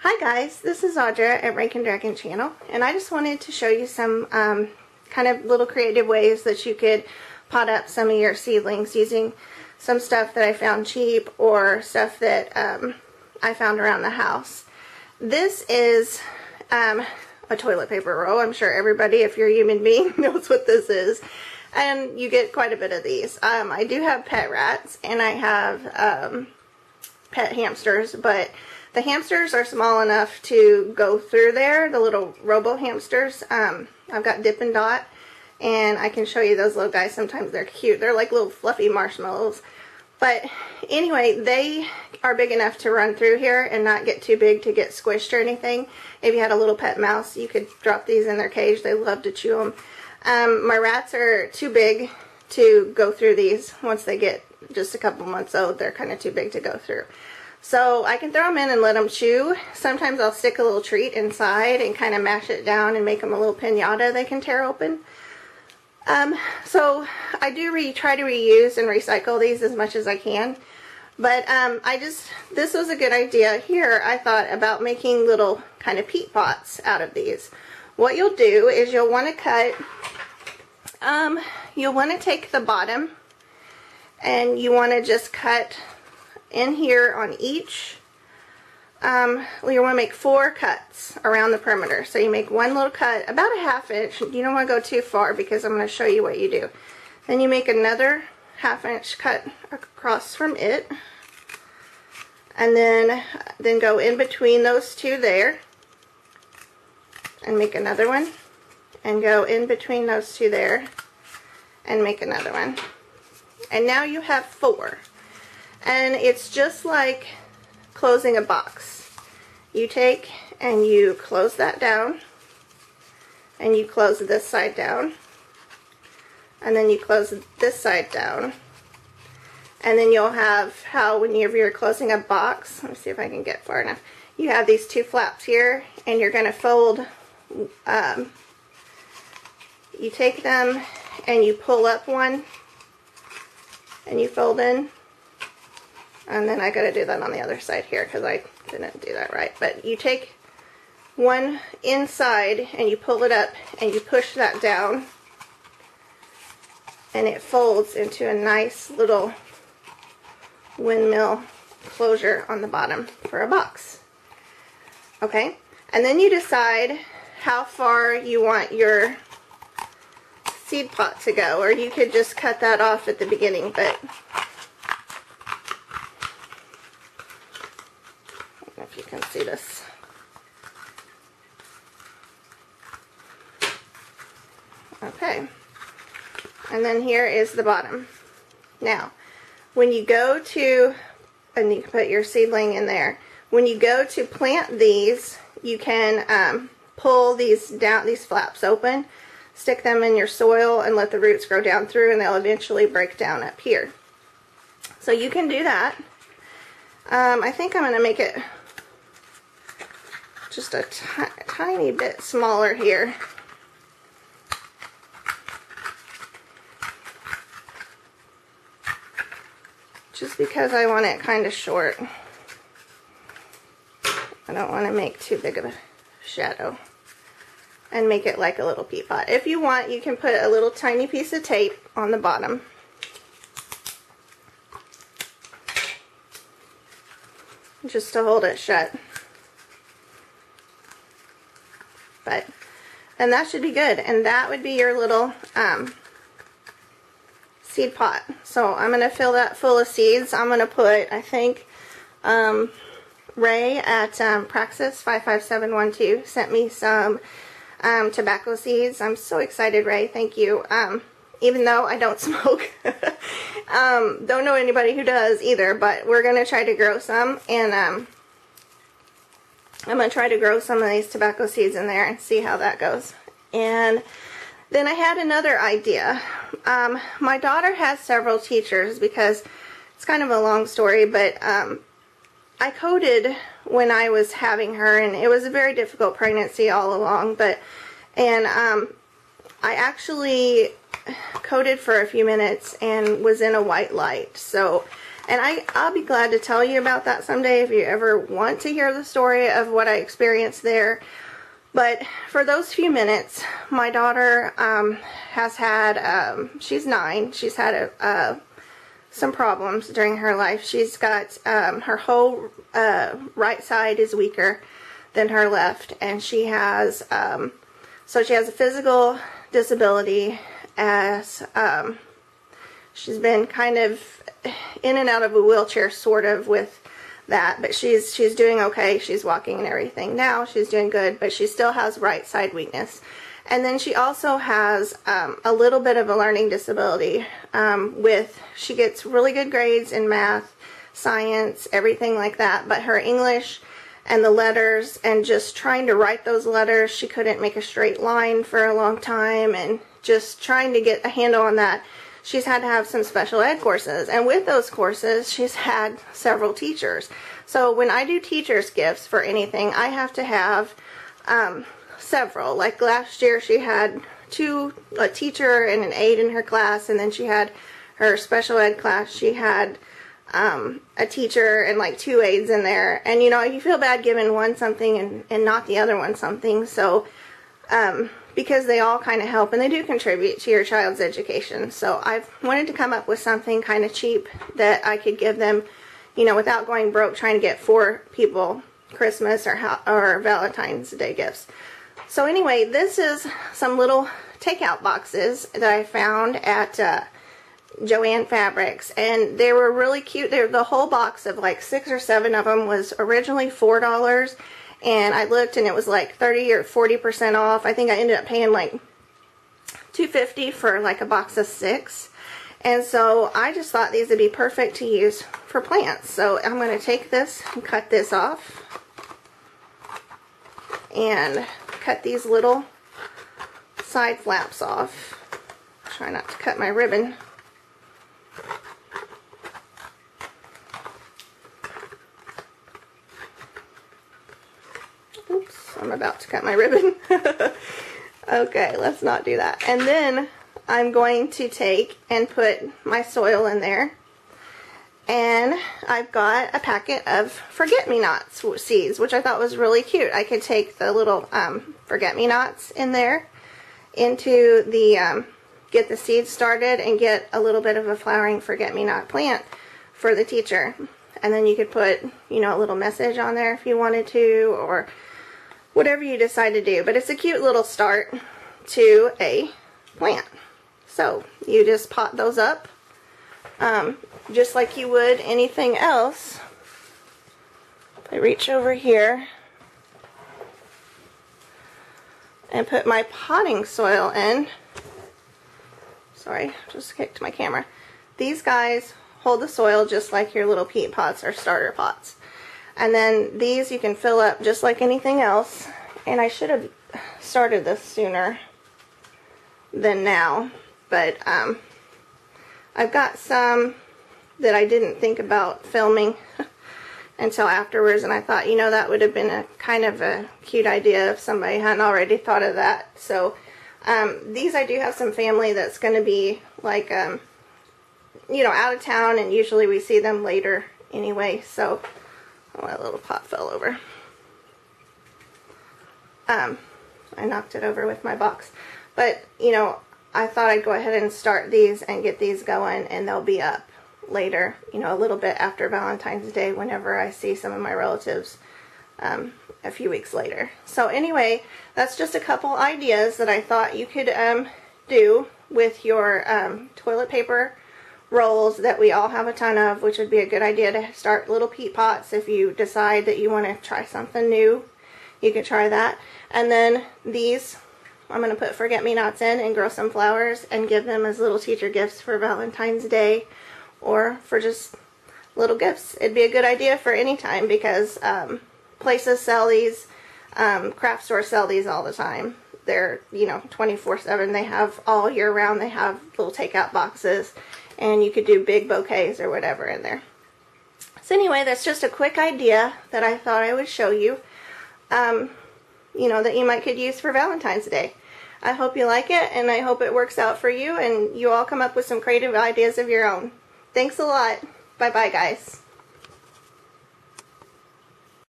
Hi guys, this is Audra at Rankin Dragon channel, and I just wanted to show you some kind of little creative ways that you could pot up some of your seedlings using some stuff that I found cheap or stuff that I found around the house. This is a toilet paper roll. I'm sure everybody, if you're a human being, knows what this is. And you get quite a bit of these. I do have pet rats and I have pet hamsters, but the hamsters are small enough to go through there, the little robo hamsters. I've got Dip and Dot, and I can show you those little guys. Sometimes they're cute. They're like little fluffy marshmallows. But anyway, they are big enough to run through here and not get too big to get squished or anything. If you had a little pet mouse, you could drop these in their cage. They love to chew them. My rats are too big to go through these. Once they get just a couple months old, they're kind of too big to go through. So I can throw them in and let them chew. Sometimes I'll stick a little treat inside and kind of mash it down and make them a little piñata they can tear open. So I do try to reuse and recycle these as much as I can. But this was a good idea here. I thought about making little kind of peat pots out of these. What you'll do is you'll want to cut, you'll want to take the bottom and you want to just cut in here on each. You want to make 4 cuts around the perimeter. So you make one little cut, about a 1/2 inch. You don't want to go too far because I'm going to show you what you do. Then you make another 1/2 inch cut across from it. And then go in between those two there. And make another one. And go in between those two there. And make another one. And now you have 4. And it's just like closing a box. You take and you close that down, and you close this side down, and then you close this side down, and then you'll have how whenever you're closing a box, let me see if I can get far enough, you have these 2 flaps here, and you're going to fold, you take them and you pull up one, and you fold in. And then I got to do that on the other side here because I didn't do that right. But you take one inside and you pull it up and you push that down. And it folds into a nice little windmill closure on the bottom for a box. Okay? And then you decide how far you want your seed pot to go. Or you could just cut that off at the beginning. But if you can see this. Okay. And then here is the bottom. Now, when you go to, and you can put your seedling in there, when you go to plant these, you can pull these down, these flaps open, stick them in your soil, and let the roots grow down through, and they'll eventually break down up here. So you can do that. I think I'm going to make it just a tiny bit smaller here. Just because I want it kind of short. I don't want to make too big of a shadow. And make it like a little peat pot. If you want, you can put a little tiny piece of tape on the bottom. Just to hold it shut. And that should be good, and that would be your little seed pot. So I'm going to fill that full of seeds. I'm going to put, I think, Ray at Praxis 55712 sent me some tobacco seeds. I'm so excited, Ray. Thank you. Even though I don't smoke. Don't know anybody who does either, but we're going to try to grow some, and I'm going to try to grow some of these tobacco seeds in there and see how that goes. And then I had another idea. My daughter has several teachers because it's kind of a long story, but I coded when I was having her, and it was a very difficult pregnancy all along. I actually coded for a few minutes and was in a white light. So And I'll be glad to tell you about that someday if you ever want to hear the story of what I experienced there. But for those few minutes, my daughter has had, she's 9, she's had some problems during her life. She's got, her whole right side is weaker than her left, and she has, so she has a physical disability, as she's been kind of in and out of a wheelchair sort of with that, but she's doing okay. She's walking and everything now. She's doing good, but she still has right side weakness. And then she also has a little bit of a learning disability she gets really good grades in math, science, everything like that, but her English and the letters and just trying to write those letters, she couldn't make a straight line for a long time, and just trying to get a handle on that. She's had to have some special ed courses, and with those courses she's had several teachers. So when I do teachers gifts for anything, I have to have several. Like last year she had a teacher and an aide in her class, and then she had her special ed class. She had a teacher and like 2 aides in there, and you know, you feel bad giving one something and not the other one something. So because they all kind of help and they do contribute to your child's education. So I've wanted to come up with something kind of cheap that I could give them, you know, without going broke trying to get 4 people Christmas or Valentine's Day gifts. So anyway, this is some little takeout boxes that I found at Joann Fabrics, and they were really cute. The whole box of like 6 or 7 of them was originally $4, and I looked and it was like 30 or 40% off. I think I ended up paying like $2.50 for like a box of 6. And so I just thought these would be perfect to use for plants. So I'm going to take this and cut this off and cut these little side flaps off. Try not to cut my ribbon. Oops, I'm about to cut my ribbon. Okay, let's not do that. And then I'm going to take and put my soil in there. And I've got a packet of forget-me-nots seeds, which I thought was really cute. I could take the little forget-me-nots in there into the, get the seeds started and get a little bit of a flowering forget-me-not plant for the teacher. And then you could put, you know, a little message on there if you wanted to, or whatever you decide to do. But it's a cute little start to a plant. So you just pot those up just like you would anything else. I reach over here and put my potting soil in. Sorry, just kicked my camera. These guys hold the soil just like your little peat pots or starter pots. And then these you can fill up just like anything else. And I should have started this sooner than now. But I've got some that I didn't think about filming until afterwards. And I thought, you know, that would have been a kind of a cute idea if somebody hadn't already thought of that. So these I do have some family that's going to be like, you know, out of town. And usually we see them later anyway. So, oh, that little pot fell over. I knocked it over with my box. But, you know, I thought I'd go ahead and start these and get these going, and they'll be up later, you know, a little bit after Valentine's Day whenever I see some of my relatives a few weeks later. So anyway, that's just a couple ideas that I thought you could do with your toilet paper rolls that we all have a ton of, which would be a good idea to start little peat pots. If you decide that you want to try something new, you could try that. And then these, I'm going to put forget-me-nots in and grow some flowers and give them as little teacher gifts for Valentine's Day or for just little gifts. It'd be a good idea for any time because places sell these, craft stores sell these all the time. They're, you know, 24/7. They have all year round. They have little takeout boxes, and you could do big bouquets or whatever in there. So anyway, that's just a quick idea that I thought I would show you. You know, that you might could use for Valentine's Day. I hope you like it, and I hope it works out for you, and you all come up with some creative ideas of your own. Thanks a lot. Bye-bye, guys.